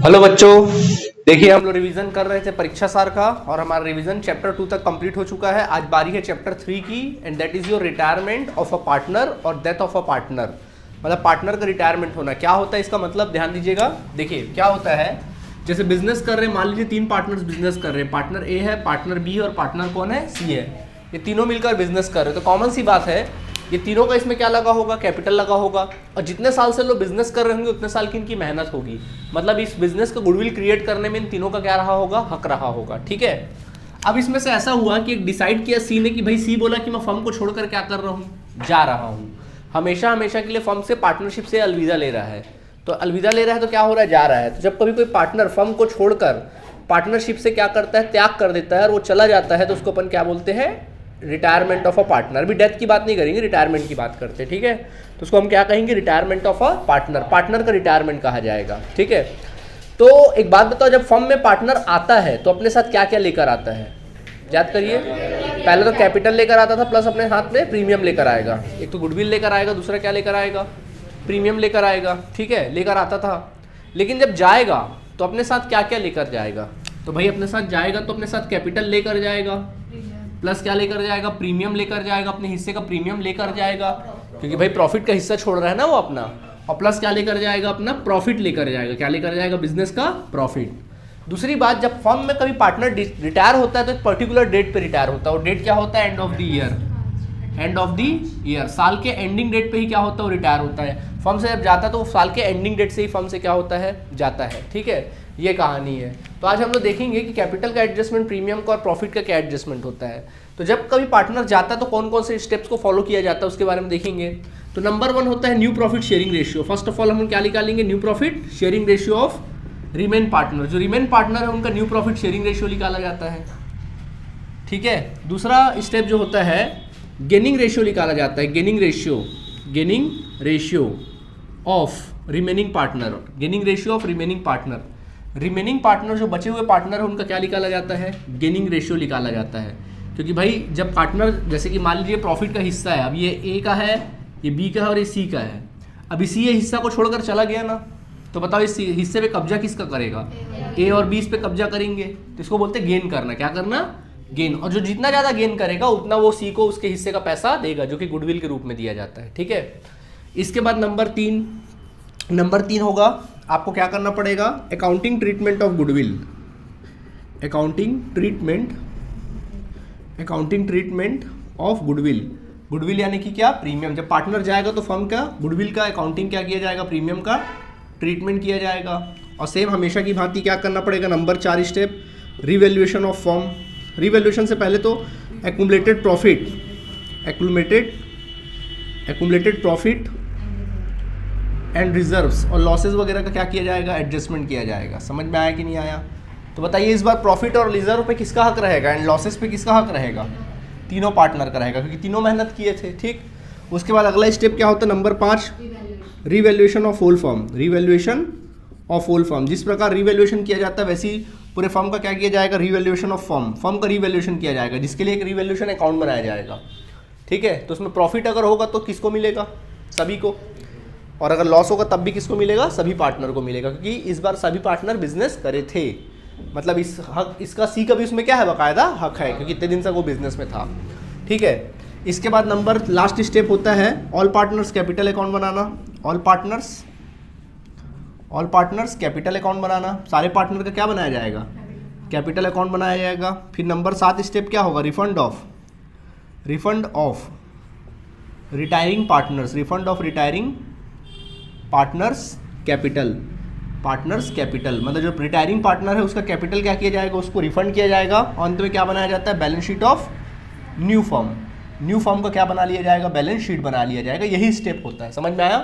Hello बच्चों, देखिए हम लोग रिवीजन कर रहे थे परीक्षा सार का और हमारा रिवीजन चैप्टर 2 तक कंप्लीट हो चुका है। आज बारी है चैप्टर 3 की and that is your retirement of a partner और डेथ ऑफ अ पार्टनर। मतलब पार्टनर का रिटायरमेंट होना क्या होता है, इसका मतलब ध्यान दीजिएगा। देखिए क्या होता है, जैसे बिजनेस कर रहे हैं, मान लीजिए 3 पार्टनर्स बिजनेस कर रहे हैं, पार्टनर ए है, पार्टनर बी और पार्टनर कौन है, सी है। ये तीनों मिलकर बिजनेस कर रहे हैं, तो कॉमन सी बात है ये तीनों का इसमें क्या लगा होगा, कैपिटल लगा होगा। और जितने साल से लोग बिजनेस कर रहे होंगे उतने साल की इनकी मेहनत होगी। मतलब इस बिजनेस का गुडविल क्रिएट करने में इन तीनों का क्या रहा होगा, हक रहा होगा। ठीक है, अब इसमें से ऐसा हुआ कि एक डिसाइड किया सी ने कि भाई सी बोला कि मैं फर्म को छोड़कर क्या कर रहा हूँ, जा रहा हूँ, हमेशा हमेशा के लिए फर्म से पार्टनरशिप से अलविदा ले रहा है। तो अलविदा ले रहा है तो क्या हो रहा है, जा रहा है। तो जब कभी कोई पार्टनर फर्म को छोड़कर पार्टनरशिप से क्या करता है, त्याग कर देता है और वो चला जाता है, तो उसको अपन क्या बोलते हैं, रिटायरमेंट ऑफ अ पार्टनर। अभी डेथ की बात नहीं करेंगे, रिटायरमेंट की बात करते हैं। ठीक है, तो उसको हम क्या कहेंगे, retirement of a partner. Partner का रिटायरमेंट कहा जाएगा। ठीक है, तो एक बात बताओ, जब फर्म में पार्टनर आता है तो अपने साथ क्या क्या लेकर आता है, याद करिए। पहले तो कैपिटल लेकर आता था, प्लस अपने हाथ में प्रीमियम लेकर आएगा। एक तो गुडविल लेकर आएगा, दूसरा क्या लेकर आएगा, प्रीमियम लेकर आएगा। ठीक है, लेकर आता था। लेकिन जब जाएगा तो अपने साथ क्या क्या लेकर जाएगा, तो भाई अपने साथ जाएगा तो अपने साथ कैपिटल लेकर जाएगा, प्लस क्या लेकर जाएगा, प्रीमियम लेकर जाएगा, अपने हिस्से का प्रीमियम लेकर जाएगा, क्योंकि भाई प्रॉफिट का हिस्सा छोड़ रहा है ना वो अपना। और प्लस क्या लेकर जाएगा, अपना प्रॉफिट लेकर जाएगा। क्या लेकर जाएगा, बिजनेस का प्रॉफिट। दूसरी बात, जब फर्म में कभी पार्टनर रिटायर होता है तो एक पर्टिकुलर डेट पे रिटायर होता है। और डेट क्या होता है, end of the year. End of the year, साल के एंडिंग डेट पे ही क्या होता है, वो रिटायर होता है। फर्म से जब जाता है तो वो साल के एंडिंग डेट से ही फर्म से क्या होता है, जाता है। ठीक है, ये कहानी है। तो आज हम लोग देखेंगे कि कैपिटल का एडजस्टमेंट, प्रीमियम का और प्रॉफिट का क्या एडजस्टमेंट होता है। तो जब कभी पार्टनर जाता है तो कौन कौन से स्टेप्स को फॉलो किया जाता है उसके बारे में देखेंगे। तो नंबर 1 होता है new profit sharing ratio. First of all हम क्या निकालेंगे, new profit sharing ratio of remain partner. जो रिमेन पार्टनर है उनका न्यू प्रॉफिट शेयरिंग रेशियो निकाला जाता है। ठीक है, दूसरा स्टेप जो होता है गेनिंग रेशियो निकाला जाता है। Gaining ratio of remaining partner. Gaining ratio of remaining partner. Remaining partner जो बचे हुए पार्टनर है उनका क्या निकाला जाता है, गेनिंग रेशियो निकाला जाता है। क्योंकि भाई जब पार्टनर, जैसे कि मान लीजिए प्रॉफिट का हिस्सा है, अब ये ए का है, ये बी का है और ये सी का है। अब इसी ये हिस्सा को छोड़कर चला गया ना, तो बताओ इस हिस्से पे कब्जा किसका करेगा, ए और बी इस पे कब्जा करेंगे। तो इसको बोलते हैं गेन करना। क्या करना, गेन। और जो जितना ज़्यादा गेन करेगा उतना वो सी को उसके हिस्से का पैसा देगा, जो कि गुडविल के रूप में दिया जाता है। ठीक है, इसके बाद नंबर तीन होगा, आपको क्या करना पड़ेगा, accounting treatment of goodwill. Accounting treatment of goodwill. Goodwill यानी कि क्या, प्रीमियम। जब पार्टनर जाएगा तो फर्म का गुडविल का अकाउंटिंग क्या किया जाएगा, प्रीमियम का ट्रीटमेंट किया जाएगा। और सेम हमेशा की भांति क्या करना पड़ेगा, number 4 step, revaluation of firm. Revaluation से पहले तो एक्यूमुलेटेड प्रॉफिट एंड रिजर्व्स और लॉसेज वगैरह का क्या किया जाएगा, एडजस्टमेंट किया जाएगा। समझ में आया कि नहीं आया। तो बताइए इस बार प्रॉफिट और रिजर्व पे किसका हक रहेगा एंड लॉसेस पे किसका हक रहेगा, तीनों पार्टनर का रहेगा, क्योंकि तीनों मेहनत किए थे। ठीक, उसके बाद अगला स्टेप क्या होता है, number 5, revaluation of whole firm. जिस प्रकार रिवैल्यूएशन किया जाता है वैसे ही पूरे फर्म का क्या किया जाएगा, रिवैल्यूएशन ऑफ फर्म का रिवैल्यूएशन किया जाएगा, जिसके लिए एक रिवैल्यूएशन अकाउंट बनाया जाएगा। ठीक है, तो उसमें प्रॉफिट अगर होगा तो किसको मिलेगा, सभी को। और अगर लॉस होगा तब भी किसको मिलेगा, सभी पार्टनर को मिलेगा, क्योंकि इस बार सभी पार्टनर बिजनेस करे थे। मतलब इसका सी का भी उसमें क्या है, बाकायदा हक है, क्योंकि इतने दिन से वो बिजनेस में था। ठीक है, इसके बाद नंबर लास्ट स्टेप होता है ऑल पार्टनर्स कैपिटल अकाउंट बनाना। ऑल पार्टनर्स कैपिटल अकाउंट बनाना। सारे पार्टनर का क्या बनाया जाएगा, कैपिटल अकाउंट बनाया जाएगा। फिर नंबर 7 स्टेप क्या होगा, refund of retiring partners capital. मतलब जो रिटायरिंग पार्टनर है उसका कैपिटल क्या किया जाएगा, उसको रिफंड किया जाएगा। अंत में क्या बनाया जाता है, balance sheet of new firm का क्या बना लिया जाएगा, बैलेंस शीट बना लिया जाएगा। यही स्टेप होता है। समझ में आया।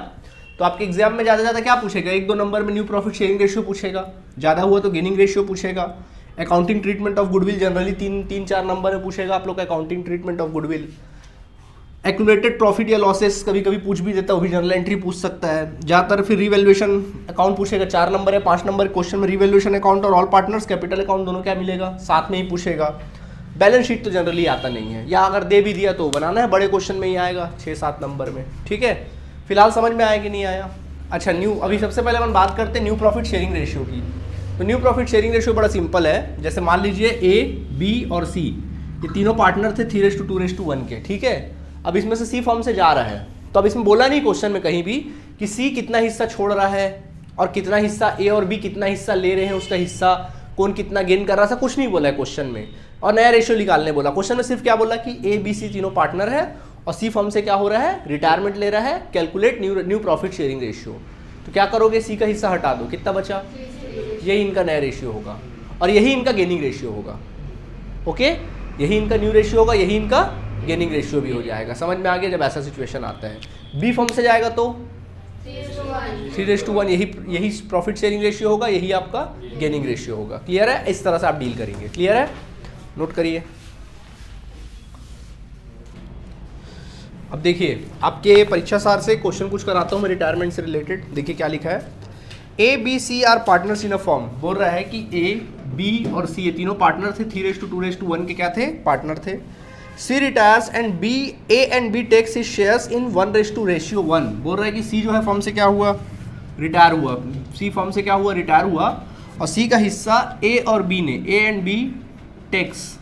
तो आपके एग्जाम में ज़्यादा क्या पूछेगा, 1-2 नंबर में न्यू प्रॉफिट शेयरिंग रेशियो पूछेगा, ज़्यादा हुआ तो गेनिंग रेशियो पूछेगा। Accounting treatment of goodwill generally 3-4 number में पूछेगा आप लोग का, accounting treatment of goodwill. Accumulated profit या लॉसेस कभी कभी पूछ भी देता है, वो भी जनरल एंट्री पूछ सकता है ज़्यादातर। फिर रिवैल्यूएशन अकाउंट पूछेगा, 4 नंबर या 5 नंबर क्वेश्चन में रिवैल्यूएशन अकाउंट और ऑल पार्टनर्स कैपिटल अकाउंट दोनों क्या मिलेगा, साथ में ही पूछेगा। बैलेंस शीट तो जनरली आता नहीं है, या अगर दे भी दिया तो बनाना है, बड़े क्वेश्चन में ही आएगा 6-7 नंबर में। ठीक है, फिलहाल समझ में आया कि नहीं आया। अच्छा, अभी सबसे पहले हम बात करते हैं न्यू प्रॉफिट शेयरिंग रेशियो की। तो न्यू प्रॉफिट शेयरिंग रेशियो बड़ा सिंपल है। जैसे मान लीजिए ए, बी और सी ये तीनों पार्टनर थे 3:2:1 के, ठीक है। अब इसमें से सी फर्म से जा रहा है, तो अब इसमें बोला नहीं क्वेश्चन में कहीं भी कि सी कितना हिस्सा छोड़ रहा है और कितना हिस्सा ए और बी कितना हिस्सा ले रहे हैं, उसका हिस्सा कौन कितना गेन कर रहा था, कुछ नहीं बोला है क्वेश्चन में। और नया रेशियो निकालने बोला, क्वेश्चन में सिर्फ क्या बोला कि ए बी सी तीनों पार्टनर है और सी फर्म से क्या हो रहा है, रिटायरमेंट ले रहा है, calculate new profit sharing ratio. तो क्या करोगे, सी का हिस्सा हटा दो, कितना बचा, यही इनका नया रेशियो होगा और यही इनका गेनिंग रेशियो होगा। ओके, यही इनका न्यू रेशियो होगा, यही इनका गेनिंग रेशियो भी हो जाएगा। समझ में आ गया जब ऐसा सिचुएशन आता है। बी फर्म से जाएगा तो 3:1 यही प्रॉफिट शेयरिंग रेशियो होगा, यही आपका गेनिंग रेशियो होगा। क्लियर है, इस तरह से आप डील करेंगे। क्लियर है, नोट करिए। अब देखिए आपके परीक्षा सार से क्वेश्चन कुछ कराता हूँ मैं रिटायरमेंट से रिलेटेड। देखिए क्या लिखा है, A B C are partners in a form. बोल रहा है कि ए बी और सी ये तीनों पार्टनर थे, 3:2:1 के क्या थे, पार्टनर थे। C retires and B, A and B takes his shares in 1:1। बोल रहा है कि सी जो है फर्म से क्या हुआ, रिटायर हुआ। सी फर्म से क्या हुआ, रिटायर हुआ और सी का हिस्सा ए और बी ने, A and B takes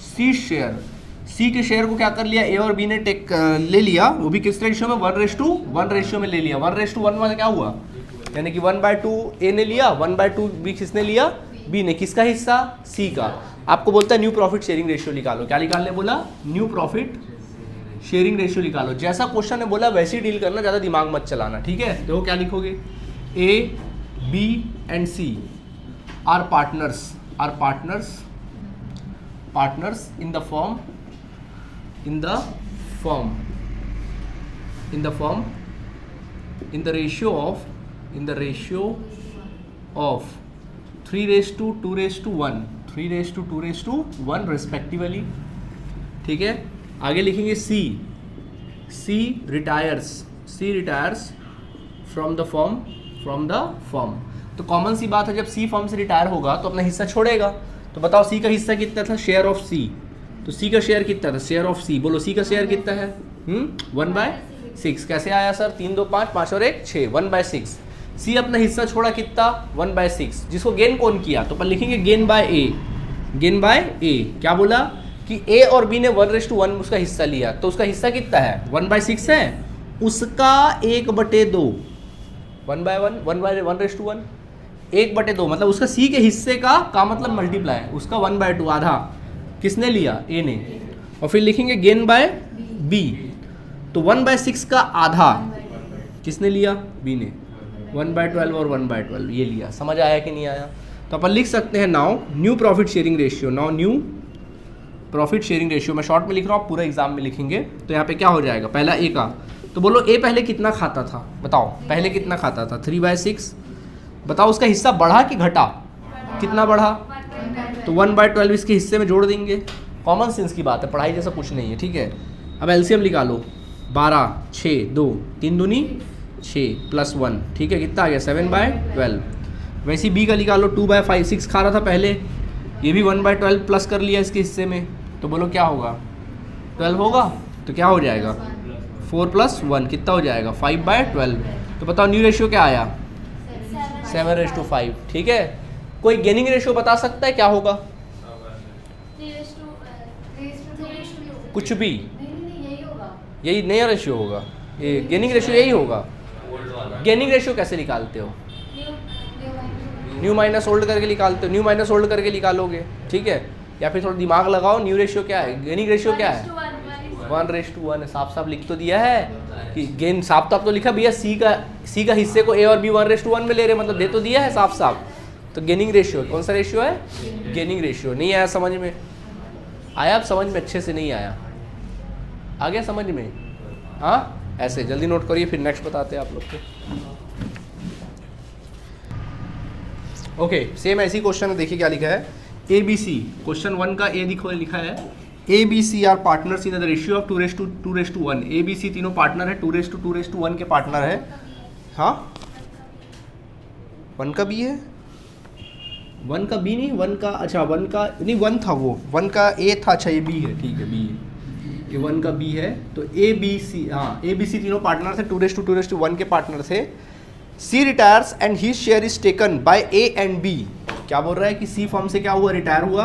C share, C के शेयर को क्या कर लिया, ए और बी ने टेक ले लिया, वो भी किस रेशियो में, 1:1 रेशियो में ले लिया। 1:1 में क्या हुआ, यानी कि 1/2 ए ने लिया, 1/2 बी किसने लिया, बी ने। किसका हिस्सा, सी का। आपको बोलता है न्यू प्रॉफिट शेयरिंग रेशियो निकालो। क्या निकालने बोला, न्यू प्रॉफिट शेयरिंग रेशियो निकालो। जैसा क्वेश्चन ने बोला वैसे ही डील करना, ज़्यादा दिमाग मत चलाना, ठीक है। देखो क्या लिखोगे, A B and C are partners in the form in the ratio of 3:2:1 respectively, ठीक है। आगे लिखेंगे C retires from the firm। तो कॉमन सी बात है, जब C फर्म से रिटायर होगा तो अपना हिस्सा छोड़ेगा। तो बताओ C का हिस्सा कितना था, शेयर ऑफ C। तो सी का शेयर कितना था, शेयर ऑफ सी। बोलो सी का शेयर कितना है, 1/6। कैसे आया सर, 3 2 5 5 और 1 6, 1/6। सी अपना हिस्सा छोड़ा कितना, 1/6, जिसको गेन कौन किया, तो अपन लिखेंगे गेन बाय ए। क्या बोला कि ए और बी ने 1:1 उसका हिस्सा लिया, तो उसका हिस्सा कितना है, 1/6 है, उसका 1/2, 1/1 1/1 1/2 मतलब उसका सी के हिस्से का मतलब मल्टीप्लाई, उसका 1/2 आधा किसने लिया, ए ने। और फिर लिखेंगे गेन बाय बी, तो 1/6 का आधा किसने लिया, बी ने, 1/12 और 1/12 ये लिया। समझ आया कि नहीं आया। तो अपन लिख सकते हैं now new profit sharing ratio. मैं शॉर्ट में लिख रहा हूँ, पूरा एग्जाम में लिखेंगे। तो यहाँ पे क्या हो जाएगा, पहला ए का, तो बोलो ए पहले कितना खाता था, बताओ पहले कितना खाता था, 3/6। बताओ उसका हिस्सा बढ़ा कि घटा, कितना बढ़ा, तो 1/12 इसके हिस्से में जोड़ देंगे। कॉमन सेंस की बात है, पढ़ाई जैसा कुछ नहीं है, ठीक है। अब एलसीएम निकालो, 12 6 2 3 दूनी 6 + 1, ठीक है, कितना आ गया, 7/12। वैसे बी का निकालो, 2/6 खा रहा था पहले, ये भी 1/12 प्लस कर लिया इसके हिस्से में, तो बोलो क्या होगा, 12 होगा। तो क्या हो जाएगा, 4 + 1 कितना हो जाएगा, 5/12। तो बताओ न्यू रेशियो क्या आया, 7:5, ठीक है। कोई गेनिंग रेशियो बता सकता है क्या होगा, कुछ भी, यही नया रेशियो होगा, ये गेनिंग रेशियो यही होगा। गेनिंग रेशियो कैसे निकालते हो, न्यू माइनस ओल्ड करके निकालते हो, न्यू माइनस ओल्ड करके निकालोगे, ठीक है। या फिर थोड़ा दिमाग लगाओ, न्यू रेशियो क्या है, गेनिंग रेशियो क्या है, 1:1 है। साफ लिख तो दिया है कि गेन, साफ तो लिखा भैया सी का हिस्से को ए और बी 1:1 में ले रहे, मतलब दे तो दिया है साफ। तो गेनिंग रेशियो कौन सा रेशियो है, गेनिंग रेशियो। नहीं आया समझ में, आया आप समझ में, अच्छे से नहीं आया, आ गया समझ में, हाँ। ऐसे जल्दी नोट करिए, फिर नेक्स्ट बताते हैं आप लोग को। ओके, सेम ऐसी क्वेश्चन है, देखिए क्या लिखा है, ए बी सी, क्वेश्चन 1 का ए लिखा है, A B C are partners in the ratio of 2:1। A B C तीनों पार्टनर है, 2:1 के पार्टनर है, हाँ। 1 का बी है, 1 का बी नहीं, 1 का, अच्छा 1 का नहीं, 1 था वो, 1 का ए था, अच्छा ये बी है, ठीक है, बी है, ये 1 का बी है। तो ए बी सी, हाँ, ए बी सी तीनों पार्टनर थे, 2:1 के पार्टनर थे। C retires and his share is taken by A and B. क्या बोल रहा है कि सी फर्म से क्या हुआ, रिटायर हुआ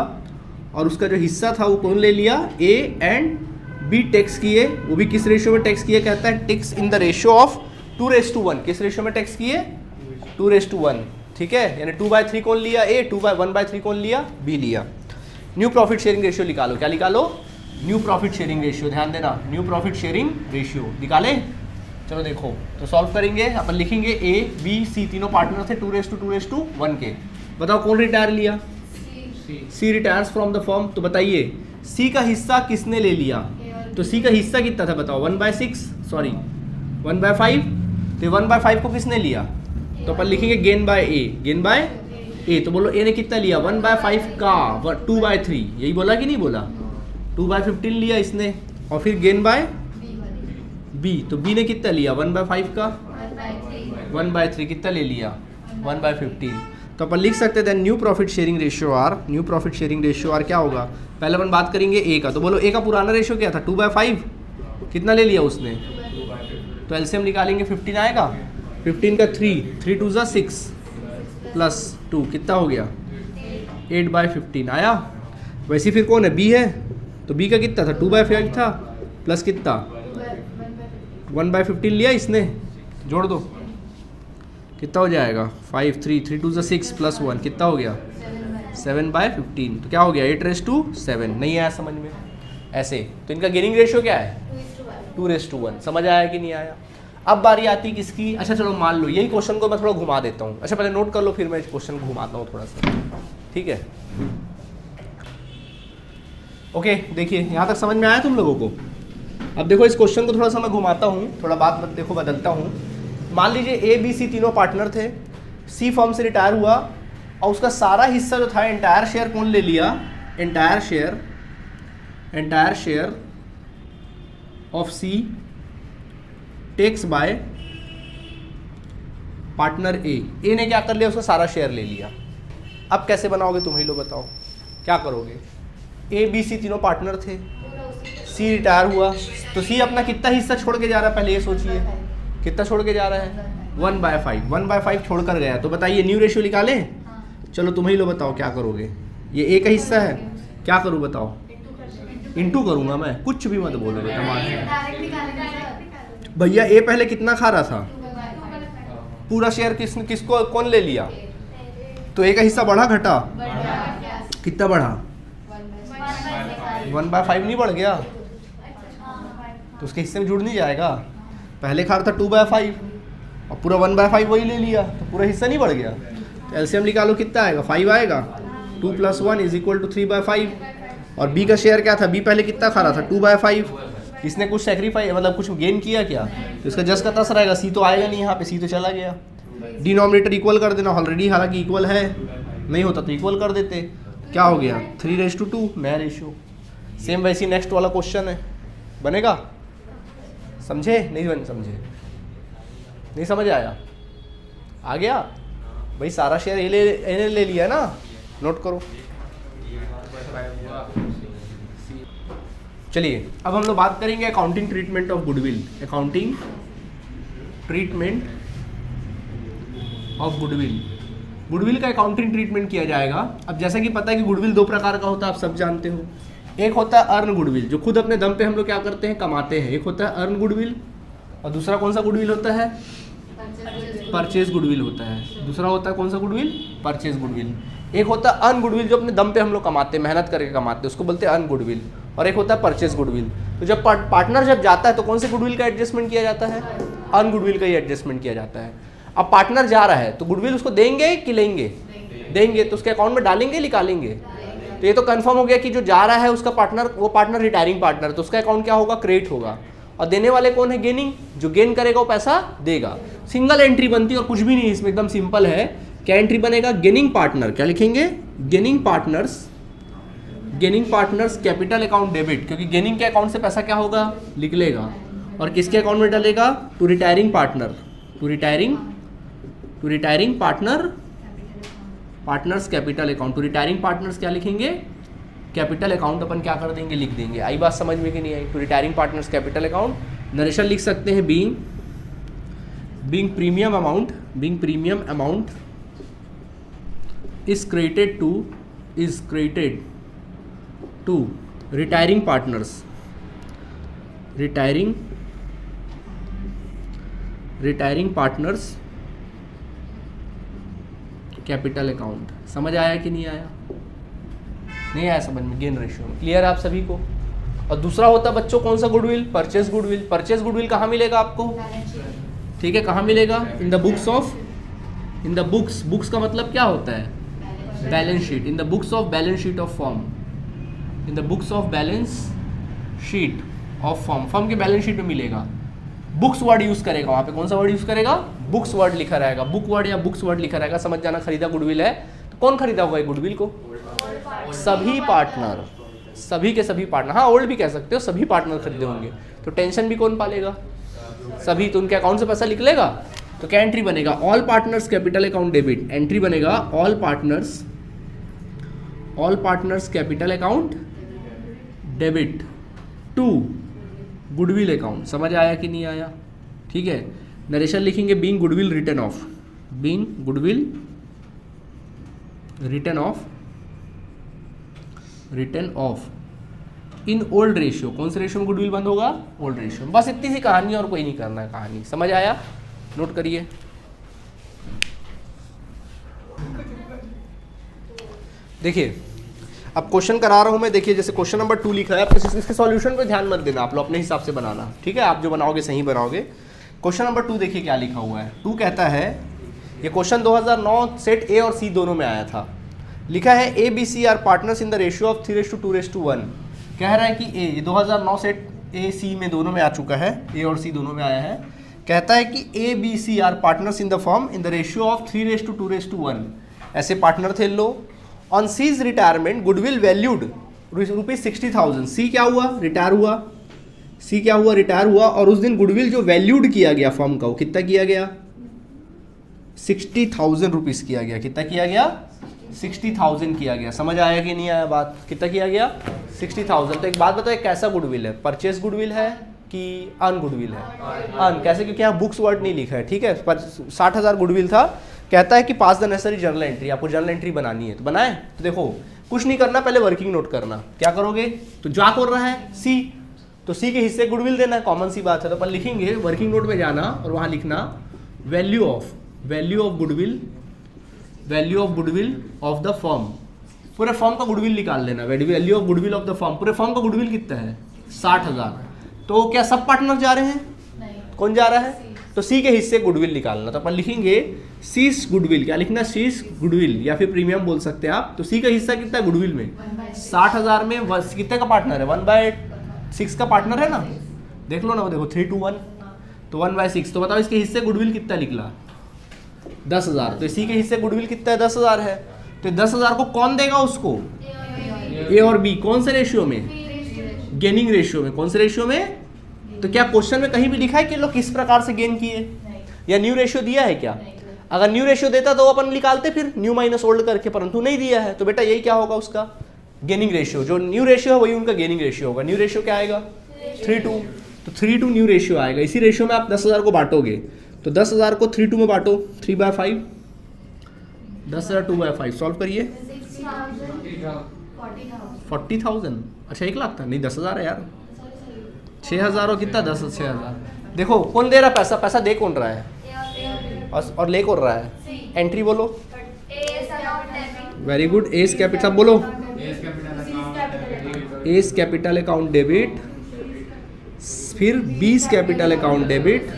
और उसका जो हिस्सा था वो कौन ले लिया, ए एंड बी टैक्स किए। वो भी किस रेशियो में टैक्स किए, कहता है tax in the ratio of 2:1। किस रेशियो में टैक्स किए, 2:1। ठीक है, यानी 2/3 कौन लिया, ए, 1/3 कौन लिया, बी लिया। न्यू प्रॉफिट शेयरिंग रेशियो निकालो। क्या निकालो, न्यू प्रॉफिट शेयरिंग रेशियो। ध्यान देना, न्यू प्रॉफिट शेयरिंग रेशियो निकाले। चलो देखो, तो सॉल्व करेंगे अपन, लिखेंगे ए बी सी तीनों पार्टनर थे 2:1 के। बताओ कौन रिटायर लिया, सी रिटायर्स फ्रॉम द फर्म। तो बताइए सी का हिस्सा किसने ले लिया, तो सी का हिस्सा कितना था बताओ, 1/5। तो 1/5 को किसने लिया, तो अपन लिखेंगे gain by A, gain by A. तो बोलो ए ने कितना लिया, 1/5 का 2/3, यही बोला कि नहीं बोला, 2/15 लिया इसने। और फिर गेन बाय बी, तो बी ने कितना लिया, 1/5 का 1/3 कितना ले लिया, 1/15। तो अपन लिख सकते थे new profit sharing ratio are, new profit sharing ratio are क्या होगा, पहले अपन बात करेंगे ए का। तो बोलो ए का पुराना रेशियो क्या था, 2/5, कितना ले लिया उसने, तो एलसीएम निकालेंगे 15 आएगा। 15 का 3 2 जा 6 प्लस 2 कितना हो गया, 8/15 आया। वैसे फिर कौन है, बी है, तो बी का कितना था, 2/5 था प्लस कितना 1/15 लिया इसने, जोड़ दो कितना हो जाएगा, 5 3 2 जा 6 प्लस 1 कितना हो गया, 7/15। तो क्या हो गया, 8:7। नहीं आया समझ में ऐसे, तो इनका गेनिंग रेशियो क्या है, 2:1। समझ आया कि नहीं आया। अब बारी आती किसकी, अच्छा चलो मान लो यही क्वेश्चन को मैं थोड़ा घुमा देता हूँ। अच्छा पहले नोट कर लो, फिर मैं क्वेश्चन घुमाता हूँ थोड़ा सा, ठीक है। ओके देखिए यहाँ तक समझ में आया तुम लोगों को। अब देखो इस क्वेश्चन को थोड़ा सा मैं घुमाता हूँ, थोड़ा बात देखो बदलता हूँ। मान लीजिए ए बी सी तीनों पार्टनर थे, सी फर्म से रिटायर हुआ और उसका सारा हिस्सा जो था, एंटायर शेयर कौन ले लिया, entire share of C takes by partner A ने क्या कर लिया, उसका सारा शेयर ले लिया। अब कैसे बनाओगे तुम ही लोग बताओ, क्या करोगे। ए बी सी तीनों पार्टनर थे, सी रिटायर हुआ, तो सी अपना कितना हिस्सा छोड़ के जा रहा है, पहले ये सोचिए कितना छोड़ के जा रहा है, 1/5 छोड़ कर गया। तो बताइए न्यू रेशियो निकाले। चलो तुम ही लोग बताओ क्या करोगे। ये ए का हिस्सा है, क्या करूँ बताओ, इंटू करूँगा मैं, कुछ भी मत बोलो भैया। ए पहले कितना खा रहा था, पूरा शेयर किसको कौन ले लिया, तो ए का हिस्सा बढ़ा घटा, कितना बढ़ा, 1/5 नहीं बढ़ गया, तो उसके हिस्से में जुड़ नहीं जाएगा। पहले खा रहा था 2/5 और पूरा 1/5 वही ले लिया, तो पूरा हिस्सा नहीं बढ़ गया। तो एलसीएम निकालो कितना आएगा, 5 आएगा। 2 + 1 = 3/5। और बी का शेयर क्या था, बी पहले कितना खा रहा था, 2/5। इसने कुछ सेक्रीफाइस मतलब कुछ गेन किया क्या, तो इसका जस्ट का तस रहेगा, सी तो आएगा नहीं यहाँ पे, सी तो चला गया। डिनोमिनेटर इक्वल कर देना, ऑलरेडी हालांकि इक्वल है, नहीं होता तो इक्वल कर देते। क्या हो गया, 3:2 नया रेशियो। सेम वैसी नेक्स्ट वाला क्वेश्चन है, बनेगा, समझे नहीं बन समझे, नहीं समझ आया, आ गया भाई। सारा शेयर ए ले लिया ना, नोट करो। चलिए अब हम लोग बात करेंगे accounting treatment of goodwill. Accounting treatment of goodwill, goodwill का अकाउंटिंग ट्रीटमेंट किया जाएगा। अब जैसा कि पता है कि गुडविल दो प्रकार का होता है, आप सब जानते हो। एक होता है अर्न गुडविल, जो खुद अपने दम पे हम लोग क्या करते हैं, कमाते हैं। एक होता है अर्न गुडविल, और दूसरा कौन सा गुडविल होता है, परचेज गुडविल होता है। दूसरा होता है कौन सा गुडविल, परचेज गुडविल। एक होता है अर्न गुडविल, जो अपने दम पे हम लोग कमाते हैं, मेहनत करके कमाते हैं, उसको बोलते हैं अर्न गुडविल। और एक होता है परचेज गुडविल। तो जब पार्टनर जब जाता है तो कौन से गुडविल का एडजस्टमेंट किया जाता है, अर्न गुडविल का ही एडजस्टमेंट किया जाता है। अब पार्टनर जा रहा है तो गुडविल उसको देंगे कि लेंगे, देंगे, तो उसके अकाउंट में डालेंगे निकालेंगे। तो ये तो कंफर्म हो गया कि जो जा रहा है उसका पार्टनर, वो पार्टनर रिटायरिंग पार्टनर, तो उसका अकाउंट क्या होगा, क्रेडिट होगा। और देने वाले कौन है, गेनिंग, जो गेन करेगा वो पैसा देगा। सिंगल एंट्री बनती है और कुछ भी नहीं, इसमें एकदम सिंपल है। क्या एंट्री बनेगा, गेनिंग पार्टनर, क्या लिखेंगे, gaining partners capital account debit, क्योंकि गेनिंग के अकाउंट से पैसा क्या होगा, निकलेगा। और किसके अकाउंट में डालेगा, to retiring partner, to retiring partners capital account. To retiring partners क्या लिखेंगे, कैपिटल अकाउंट अपन क्या कर देंगे, लिख देंगे। आई बात समझ में कि नहीं आई। To retiring partners capital account, narration लिख सकते हैं being being premium amount is credited to retiring partners capital account. समझ आया कि नहीं आया? नहीं आया समझ में? गेन रेशियो में क्लियर है आप सभी को? और दूसरा होता बच्चों कौन सा goodwill? Purchase goodwill. Purchase goodwill कहाँ मिलेगा आपको? ठीक है, कहाँ मिलेगा? इन द बुक्स का मतलब क्या होता है? Balance sheet. In the books of balance sheet of form, in the books of balance sheet of form, form के बैलेंस शीट में मिलेगा। बुक्स वर्ड यूज करेगा वहाँ पे। कौन सा वर्ड यूज करेगा? बुक्स वर्ड लिखा रहेगा, बुक वर्ड या बुक्स वर्ड लिखा रहेगा। समझ जाना, खरीदा गुडविल है तो कौन खरीदा हुआ है गुडविल को? सभी पार्टनर, सभी के सभी पार्टनर। हाँ, ओल्ड भी कह सकते हो, सभी पार्टनर खरीदे होंगे तो टेंशन भी कौन पालेगा? सभी। तो उनके अकाउंट से पैसा निकलेगा तो क्या एंट्री बनेगा? All partners capital account debit. Entry बनेगा all partners capital account debit to goodwill account. समझ आया कि नहीं आया? ठीक है, नरेशन लिखेंगे being goodwill written off, being goodwill written off in old ratio. कौन से रेशियो में गुडविल बंद होगा? ओल्ड रेशियो में। बस इतनी सी कहानी और कोई नहीं करना है कहानी। समझ आया? नोट करिए। देखिए अब क्वेश्चन करा रहा हूं मैं। देखिए जैसे क्वेश्चन नंबर 2 लिखा है, आप इसके सॉल्यूशन पे ध्यान मत देना, आप लोग अपने हिसाब से बनाना। ठीक है, आप जो बनाओगे सही बनाओगे। क्वेश्चन नंबर 2 देखिए क्या लिखा हुआ है। 2 कहता है, ये क्वेश्चन 2009 सेट ए और सी दोनों में आया था। लिखा है A B C are partners in the ratio of 3:2:1। कह रहा है कि ए, ये 2009 सेट ए सी में दोनों में आ चुका है, ए और सी दोनों में आया है। कहता है कि A B C are partners in the firm in the ratio of 3:2:1। ऐसे पार्टनर थे लो। On C's retirement goodwill valued ₹60,000। C क्या हुआ? रिटायर हुआ। सी क्या हुआ? रिटायर हुआ। और उस दिन गुडविल जो वैल्यूड किया गया फर्म का, वो कितना किया गया? 60,000 रुपीज़ किया गया। कितना किया गया? 60,000 किया गया। समझ आया कि नहीं आया बात? कितना किया गया? 60,000। तो एक बात बताओ, कैसा गुडविल है? परचेस गुडविल है कि अन गुडविल है? अन। कैसे? क्योंकि यहाँ बुक्स वर्ड नहीं लिखा है। ठीक है, 60,000 गुडविल था। कहता है कि पास द नेसेसरी जर्नल एंट्री। आपको जर्नल एंट्री बनानी है तो बनाए। तो देखो कुछ नहीं करना, पहले वर्किंग नोट करना। क्या करोगे? तो जा कर रहा है सी, तो सी के हिस्से गुडविल देना है, कॉमन सी बात है। तो अपन लिखेंगे वर्किंग नोट में जाना और वहाँ लिखना value of goodwill of the firm. पूरे फर्म का गुडविल निकाल लेना। Value of goodwill of the firm. पूरे फर्म का गुडविल कितना है? 60,000। तो क्या सब पार्टनर जा रहे हैं? कौन जा रहा है? तो सी के हिस्से गुडविल निकालना। तो अपन लिखेंगे सीस गुडविल। क्या लिखना? सीस गुडविल या फिर प्रीमियम बोल सकते हैं आप। तो सी का हिस्सा कितना है गुडविल में? 60,000 में कितने का पार्टनर है? 1/6 का पार्टनर है ना। देख लो ना, वो देखो 3:1 तो 1/6। तो बताओ इसके हिस्से गुडविल कितना निकला? 10,000। तो सी के हिस्से गुडविल कितना है? 10,000 है। तो 10,000 को कौन देगा उसको? ए और बी। कौन से रेशियो में? गेनिंग रेशियो में। कौन से रेशियो में? तो क्या क्वेश्चन में कहीं भी लिखा है कि लोग किस प्रकार से गेन किए, या न्यू रेशियो दिया है क्या? अगर न्यू रेशियो देता तो अपन निकालते फिर न्यू माइनस ओल्ड करके, परंतु नहीं दिया है। तो बेटा यही क्या होगा उसका? Gaining ratio. जो न्यू रेशियो है वही उनका गेनिंग रेशियो होगा। न्यू रेशियो क्या आएगा? 3:2। तो 3:2 न्यू रेशियो आएगा। इसी रेशियो में आप 10,000 को बांटोगे तो 10,000 को 3:2 में बांटो, 3/5। 10,000 2/5 सॉल्व करिए। 40,000। अच्छा 1 लाख था? नहीं 10,000 है यार। 6,000 और कितना? 6,000। देखो कौन दे रहा पैसा? पैसा दे कौन रहा है और ले कौन रहा है? एंट्री बोलो। Very good. एस कैपिटल सब बोलो। एस कैपिटल अकाउंट डेबिट, फिर B's capital account debit,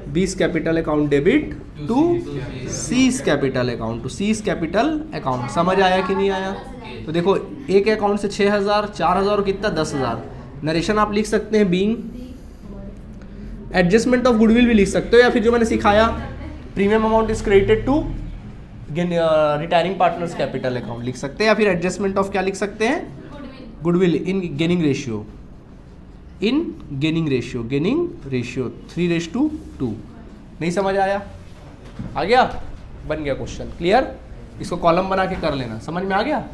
B's capital account debit to C's capital account, to C's capital account. समझ आया कि नहीं आया? तो देखो एक अकाउंट से 6,000, 4,000 और कितना? 10,000। नरेशन आप लिख सकते हैं बीइंग। एडजस्टमेंट ऑफ गुडविल भी लिख सकते हो, या फिर जो मैंने सिखाया premium amount is credited to retiring partners capital account लिख सकते हैं, या फिर एडजस्टमेंट ऑफ क्या लिख सकते हैं? Goodwill in gaining ratio, in gaining ratio, gaining ratio 3:2। नहीं समझ आया? आ गया? बन गया क्वेश्चन। क्लियर? इसको कॉलम बना के कर लेना। समझ में आ गया?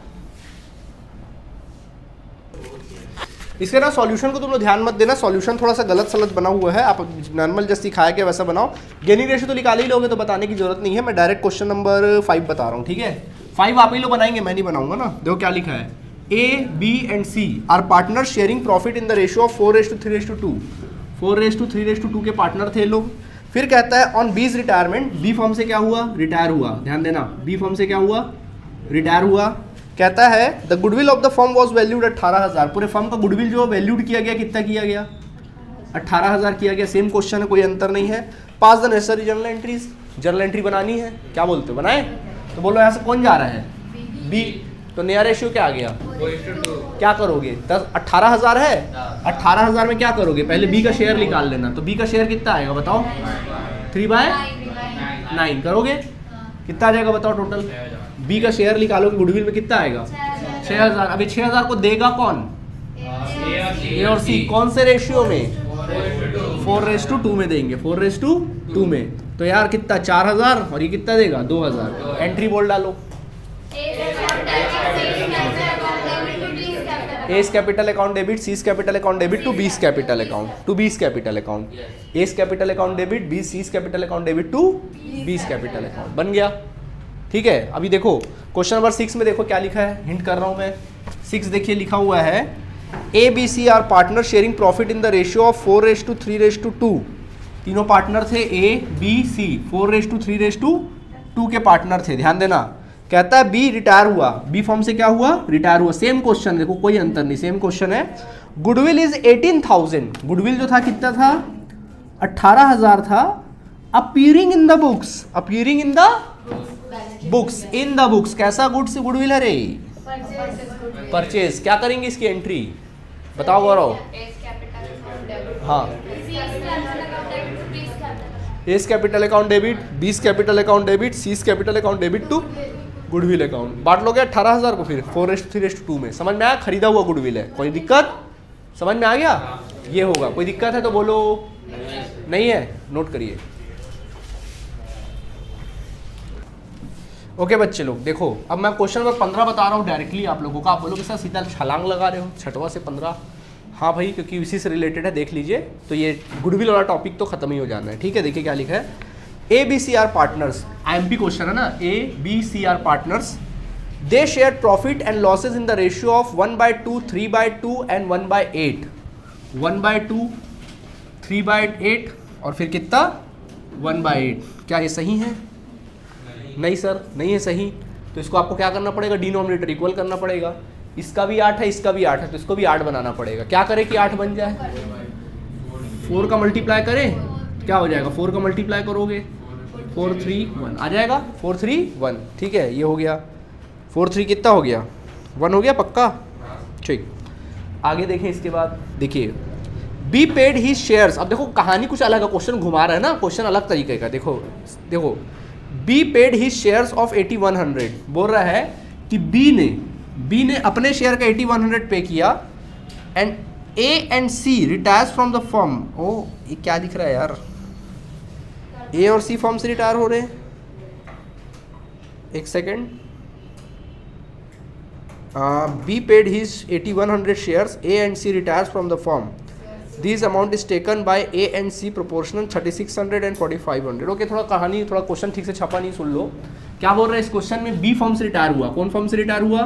इसके ना सॉल्यूशन को तुम लोग ध्यान मत देना, सॉल्यूशन थोड़ा सा गलत सलत बना हुआ है, आप नॉर्मल जैसे सिखाया गया वैसा बनाओ। गेनिंग रेशियो तो निकाल ही लोगे तो बताने की जरूरत नहीं है, मैं डायरेक्ट क्वेश्चन नंबर 5 बता रहा हूँ, ठीक है। 5 आप ही लोग बनाएंगे, मैं नहीं बनाऊंगा ना। देखो क्या लिखा है, A, B and C are partner sharing profit in the ratio of 4:3:2। 4:3:2 के पार्टनर थे लोग। फिर कहता है ऑन बीज रिटायरमेंट, बी फर्म से क्या हुआ, रिटायर हुआ, ध्यान देना, बी फर्म से क्या हुआ, रिटायर हुआ। कहता है the goodwill of the firm was valued 18,000, पूरे फर्म का गुडविल जो वैल्यूड किया गया कितना किया गया, 18,000 किया गया। सेम क्वेश्चन है, कोई अंतर नहीं है। Pass the necessary journal entries, journal entry बनानी है, क्या बोलते हो, बनाए? तो बोलो यहाँ से कौन जा रहा है, बी, तो नया रेशियो क्या आ गया, 4:2। क्या करोगे, 18,000 है, 18,000 में क्या करोगे, पहले बी का शेयर निकाल लेना। तो बी का शेयर कितना आएगा बताओ, 3/9 करोगे, कितना आ जाएगा बताओ टोटल। बी का शेयर निकालोगे गुडविल में, कितना आएगा, 6,000। अभी 6,000 को देगा कौन, ए और सी, कौन से रेशियो में, 4:2 में देंगे, 4:2 में। तो यार कितना, 4,000, और ये कितना देगा, 2,000। एंट्री बोल डालो, A's capital account debit, C's capital account debit to B's capital account, to B's capital account, A's capital account debit, B C's capital account debit to B's capital account, बन गया, ठीक है। अभी देखो क्वेश्चन नंबर 6 में देखो क्या लिखा है, हिंट कर रहा हूं मैं। 6 देखिए लिखा हुआ है, A B C are partner sharing profit in the ratio of 4:3:2। तीनों पार्टनर थे, ए बी सी, 4:3:2 के पार्टनर थे, ध्यान देना। कहता है बी रिटायर हुआ, बी फॉर्म से क्या हुआ, रिटायर हुआ। सेम क्वेश्चन, देखो कोई अंतर नहीं, सेम क्वेश्चन है। गुडविल इज 18,000, गुडविल जो था कितना था, 18,000 था। Appearing in the books, appearing in the books, in the books, कैसा गुड्स गुडविल है रे, परचेज। क्या करेंगे इसकी एंट्री, बताओ गौरव। हाँ, A's capital account debit, B's capital account debit, C's capital account debit to goodwill account. बांट लोगे 18,000 को, फिर 4:3:2 में। समझ में आया, खरीदा हुआ गुडविल है, कोई दिक्कत, समझ में आ गया, ये होगा। कोई दिक्कत है तो बोलो, नहीं है, नोट करिए। ओके बच्चे लोग, देखो अब मैं क्वेश्चन नंबर 15 बता रहा हूँ डायरेक्टली आप लोगों का। आप बोलोगे सर सीधा छलांग लगा रहे हो 6वां से 15। हाँ भाई, क्योंकि इसी से रिलेटेड है, देख लीजिए। तो ये गुडविल वाला टॉपिक तो खत्म ही हो जाना है, ठीक है। देखिए क्या लिखा है, A B C are partners, IMP question है ना। A B C are partners, they share profit and losses in the ratio of 1/2, 3/2 and 1/8। 1/2, 3/8 और फिर कितना, 1/8। क्या ये सही है, नहीं सर नहीं है सही। तो इसको आपको क्या करना पड़ेगा, डिनोमिनेटर इक्वल करना पड़ेगा। इसका भी 8 है, इसका भी 8 है, तो इसको भी 8 बनाना पड़ेगा। क्या करें कि 8 बन जाए, 4 का मल्टीप्लाई करें, क्या हो जाएगा, 4 का मल्टीप्लाई करोगे 4 3 1 आ जाएगा, 4 3 1, ठीक है। ये हो गया 4 3 कितना हो गया, 1 हो गया पक्का, ठीक। आगे देखें, इसके बाद देखिए, बी पेड ही शेयर्स। अब देखो कहानी कुछ अलग है, क्वेश्चन घुमा रहा है ना, क्वेश्चन अलग तरीके का। देखो देखो, be paid he shares of 8100। बोल रहा है कि बी ने अपने शेयर का 8100 पे किया, and A and C retires from the firm. ओ ये क्या दिख रहा है यार, ए और सी फर्म से रिटायर हो रहे हैं। एक second, B paid his 8100 shares, A and C retires from the firm. This amount is taken by A and C proportional 3600 and 4500। Okay, थोड़ा कहानी, थोड़ा क्वेश्चन ठीक से छपा नहीं, सुन लो। क्या बोल रहा है इस क्वेश्चन में, बी फर्म से रिटायर हुआ। कौन फर्म से रिटायर हुआ,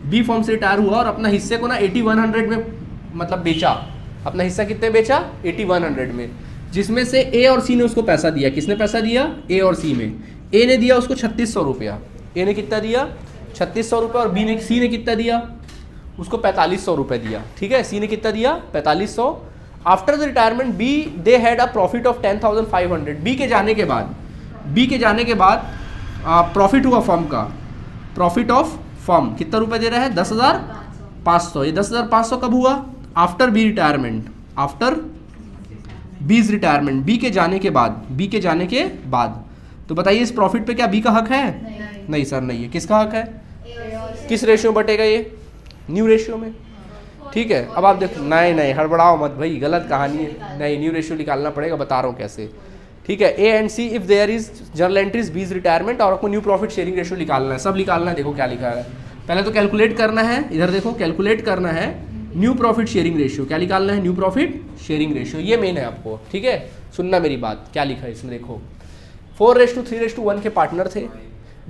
बी फर्म से रिटायर हुआ, और अपना हिस्से को ना 8100 में मतलब बेचा। अपना हिस्सा कितने बेचा, 8100 में, जिसमें से ए और सी ने उसको पैसा दिया। किसने पैसा दिया, ए और सी में। ए ने दिया उसको 3600 रुपया, ए ने कितना दिया, 3600 रुपये, और बी ने, सी ने कितना दिया उसको 4500 रुपये दिया, ठीक है। सी ने कितना दिया, 4500। After the retirement B they had a profit of 10,500। B के जाने के बाद प्रॉफिट हुआ फर्म का, प्रॉफिट ऑफ फर्म कितना रुपए दे रहा है, 10,500। ये 10,500 कब हुआ, आफ्टर बी रिटायरमेंट, आफ्टर बीज रिटायरमेंट, बी के जाने के बाद। तो बताइए इस प्रॉफिट पे क्या बी का हक है, नहीं सर नहीं है। किसका हक है, किस रेशियो में बटेगा ये, न्यू रेशियो में, ठीक है। अब आप देखो, नहीं हड़बड़ाओ मत भाई, गलत कहानी है, नहीं न्यू रेशियो निकालना पड़ेगा, बता रहा हूँ कैसे, ठीक है। A and C if there is journal entries B's retirement, और आपको न्यू प्रॉफिट शेयरिंग रेशियो निकालना है, सब निकालना है। देखो क्या लिखा है, पहले तो कैलकुलेट करना है, इधर देखो कैलकुलेट करना है न्यू प्रॉफिट शेयरिंग रेशियो। क्या निकालना है? New profit sharing ratio. ये मेन है आपको, ठीक है, सुनना मेरी बात। क्या लिखा है इसमें देखो, 4:3:1 के पार्टनर थे,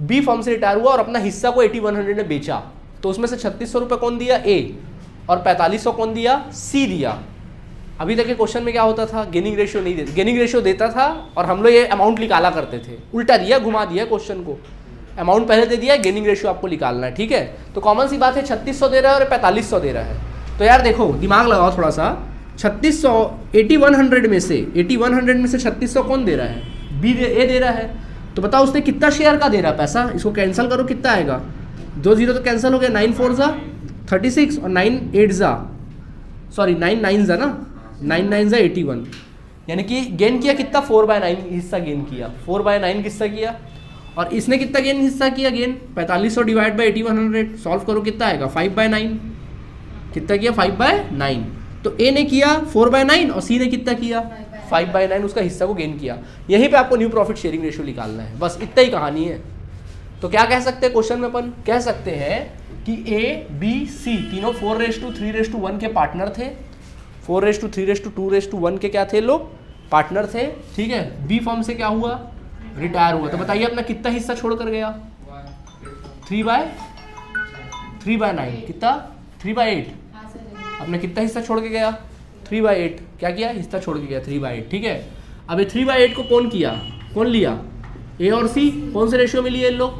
बी फर्म से रिटायर हुआ और अपना हिस्सा को 8100 में बेचा, तो उसमें से 3600 रुपये कौन दिया? ए, और 4500 कौन दिया? सी दिया। अभी तक के क्वेश्चन में क्या होता था? गेनिंग रेशियो नहीं देता, गेनिंग रेशियो देता था और हम लोग ये अमाउंट निकाला करते थे। उल्टा दिया, घुमा दिया क्वेश्चन को, अमाउंट पहले दे दिया, गेनिंग रेशियो आपको निकालना है, ठीक है। तो कॉमन सी बात है, 3600 दे रहा है और 4500 दे रहा है, तो यार देखो दिमाग लगाओ थोड़ा सा। 3600 8100 में से 3600 कौन दे रहा है? बी ए दे रहा है। तो बताओ उसने कितना शेयर का दे रहा है पैसा? इसको कैंसिल करो, कितना आएगा? 2 0 तो कैंसिल हो गया, 9 4 जा 36 और 9 8 जा, सॉरी 9 9 जा ना, 9 9 जा 81, यानी कि गेन किया कितना? 4/9 हिस्सा गेन किया, 4/9 हिस्सा किया। और इसने कितना गेन हिस्सा किया? गेन 4500 डिवाइड बाई 8100, सॉल्व करो कितना आएगा? 5/9। कितना किया? 5/9। तो ए ने किया 4/9 और सी ने कितना किया? 5/9, उसका हिस्सा को गेन किया। यहीं पे आपको न्यू प्रॉफिट शेयरिंग रेशियो निकालना है, बस इतना ही कहानी है। तो क्या कह सकते हैं क्वेश्चन में? अपन कह सकते हैं कि ए बी सी तीनों 4:3:1 के पार्टनर थे, 4:3:2:1 के क्या थे? लोग पार्टनर थे, ठीक है। बी फर्म से क्या हुआ? रिटायर हुआ। तो बताइए अपना कितना हिस्सा छोड़ कर गया? 3/9, कितना? 3/8। अपने कितना हिस्सा छोड़ के गया? 3/8। क्या किया? हिस्सा छोड़ के गया 3/8, ठीक है। अब ये 3/8 को कौन किया? कौन लिया? ए और सी। कौन से रेशियो में लिए इन लोग?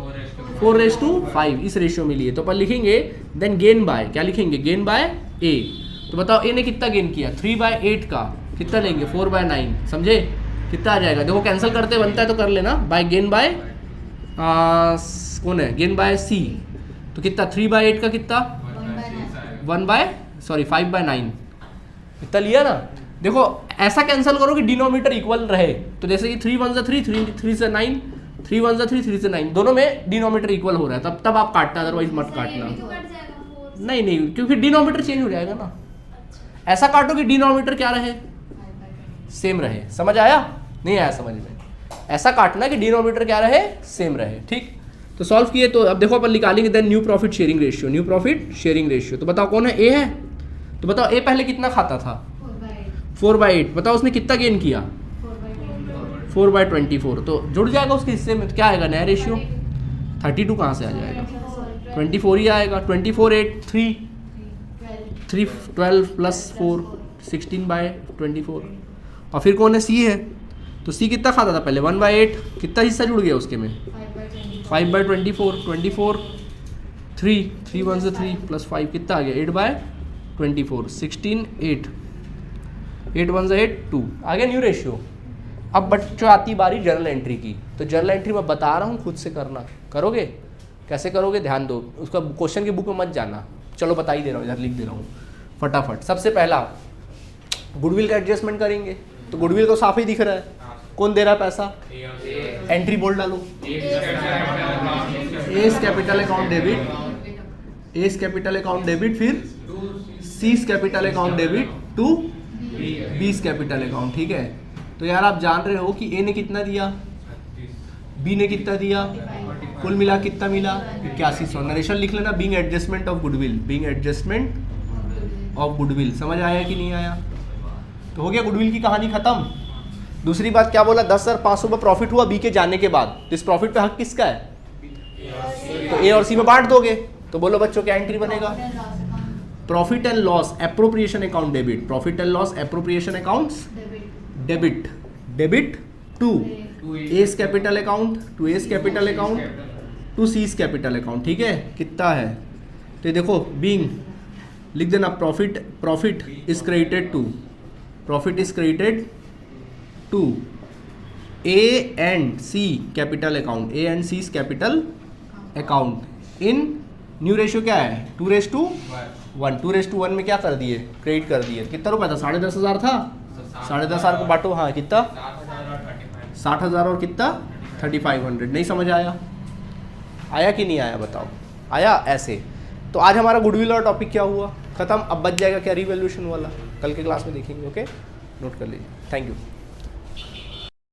4:5, इस रेशियो में लिए। तो अपन लिखेंगे देन गेन बाय, क्या लिखेंगे? Gain by A. तो बताओ ए ने कितना गेन किया? 3/8 का कितना लेंगे? 4/9, समझे? कितना आ जाएगा? देखो कैंसिल करते बनता है तो कर लेना, बाय गेन बाय कौन है? गेन बाय सी। तो कितना? 3/8 का कितना? 5/9 इतना लिया ना। देखो ऐसा कैंसिल करो कि डिनोमिनेटर इक्वल रहे, तो जैसे कि 3 1 3 3 से 9, 3 1 3 3 से 9, दोनों में डिनोमिनेटर इक्वल हो रहा है, तब आप काटना, अदरवाइज मत काटना। नहीं, क्योंकि डिनोमिनेटर चेंज हो जाएगा ना। ऐसा काटो कि डिनोमिनेटर क्या रहे? सेम रहे। समझ आया? नहीं आया समझ में? ऐसा काटना कि डिनोमिनेटर क्या रहे? सेम रहे, ठीक। तो सॉल्व किए, तो अब देखो अपन निकालेंगे then new profit sharing ratio. New profit sharing ratio, तो बताओ कौन है? ए है। तो बताओ ए पहले कितना खाता था? 4/8। बताओ उसने कितना गेन किया? 4/24। तो जुड़ जाएगा उसके हिस्से में, तो क्या आएगा? नया रेशियो 32 कहाँ से आ जाएगा? 24 ही आएगा। 24 8 3 12 प्लस 4 16/24। और फिर कौन है? सी है। तो सी कितना खाता था पहले? 1/8। कितना हिस्सा जुड़ गया उसके में? 5/24। 24 3 1 से 3 प्लस 5 कितना आ गया? 8/24। 16 8 8 1 से 8 2 आ गया न्यू रेशियो। अब बच्चों आती बारी जर्नल एंट्री की। तो जर्नल एंट्री मैं बता रहा हूँ, खुद से करना। करोगे? कैसे करोगे? ध्यान दो, उसका क्वेश्चन की बुक में मत जाना। चलो बता ही दे रहा हूँ, इधर लिख दे रहा हूँ फटाफट। सबसे पहला गुडविल का एडजस्टमेंट करेंगे। तो गुडविल तो साफ ही दिख रहा है, कौन दे रहा है पैसा? एंट्री बोल डालो। A's capital account debit, A's capital account debit, फिर C's capital account debit to B's capital account, ठीक है। तो यार आप जान रहे हो कि ए ने कितना दिया, बी ने कितना दिया, कुल मिला कितना मिला? 8100। नरेशन लिख लेना, being adjustment of goodwill, being adjustment of goodwill. समझ आया कि नहीं आया? तो हो गया गुडविल की कहानी खत्म। दूसरी बात क्या बोला? 10,500 रुपये प्रॉफिट हुआ बी के जाने के बाद, तो इस प्रॉफिट पे हक किसका है? तो ए और सी में बांट दोगे। तो बोलो बच्चों क्या एंट्री बनेगा? Profit and loss appropriation account debit, profit and loss appropriation accounts debit, debit to A's capital account, to A's capital account, to C's capital account, ठीक है। कितना है? तो देखो बीइंग लिख देना, profit, profit is credited to, profit is credited to A and C capital account, A and C capital account in new ratio क्या है? 2:1। 2:1 में क्या कर दिए? क्रेडिट कर दिए। कितना रुपया था? 10,500 था। 10,500 को बांटो, हाँ कितना? 60,000 और कितना? 3,500। नहीं समझ आया? आया कि नहीं आया बताओ? आया? ऐसे। तो आज हमारा गुडविल और टॉपिक क्या हुआ? खत्म। अब बच जाएगा क्या? रिवैल्यूएशन वाला, कल के क्लास में देखेंगे। ओके, नोट कर लीजिए। Thank you.